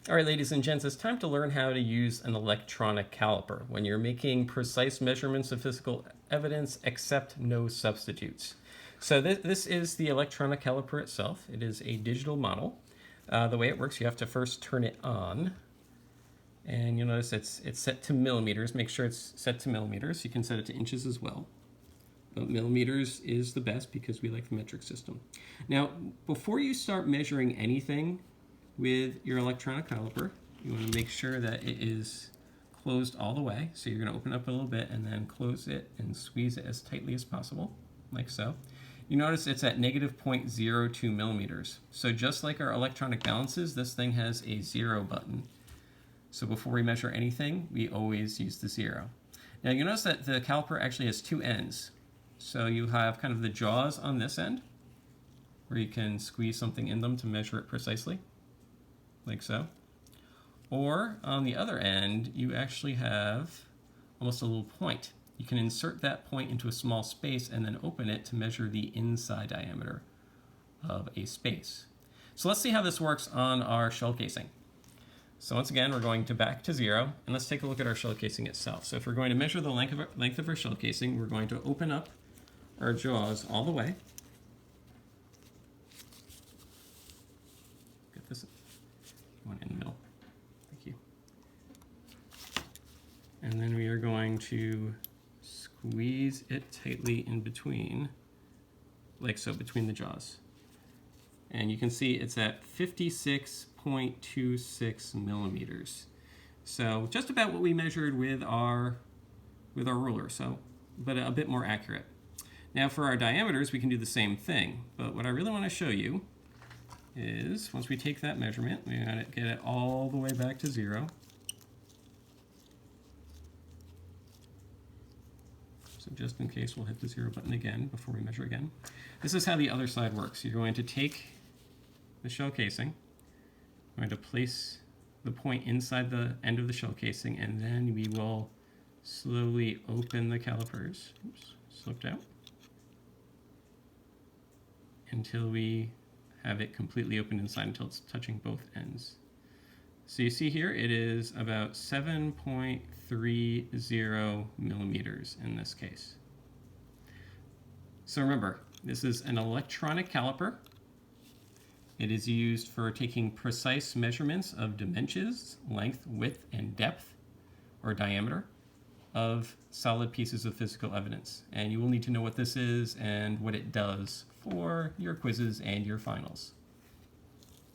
All right, ladies and gents, it's time to learn how to use an electronic caliper when you're making precise measurements of physical evidence, except no substitutes. So this is the electronic caliper itself. It is a digital model. The way it works, you have to first turn it on. And you'll notice it's set to millimeters. Make sure it's set to millimeters. You can set it to inches as well. But millimeters is the best because we like the metric system. Now, before you start measuring anything with your electronic caliper, you want to make sure that it is closed all the way. So you're going to open up a little bit and then close it and squeeze it as tightly as possible, like so. You notice it's at negative 0.02 millimeters. So just like our electronic balances, this thing has a 0 button. So before we measure anything, we always use the 0. Now you notice that the caliper actually has two ends. So you have kind of the jaws on this end, where you can squeeze something in them to measure it precisely, like so. Or on the other end, you actually have almost a little point. You can insert that point into a small space and then open it to measure the inside diameter of a space. So let's see how this works on our shell casing. So once again, we're going back to 0, and let's take a look at our shell casing itself. So if we're going to measure the length of our shell casing, we're going to open up our jaws all the way. Get this one in the middle. Thank you. And then we are going to squeeze it tightly in between, like so, between the jaws. And you can see it's at 56.26 millimeters. So just about what we measured with our ruler, so, but a bit more accurate. Now for our diameters, we can do the same thing, but what I really want to show you is once we take that measurement, we gotta get it all the way back to 0. So just in case, we'll hit the 0 button again before we measure again. This is how the other side works. You're going to take the shell casing, I'm going to place the point inside the end of the shell casing, and then we will slowly open the calipers. Oops, slipped out. Until we have it completely open inside, until it's touching both ends. So you see here, it is about 7.30 millimeters in this case. So remember, this is an electronic caliper. It is used for taking precise measurements of dimensions, length, width, and depth, or diameter, of solid pieces of physical evidence. And you will need to know what this is and what it does for your quizzes and your finals.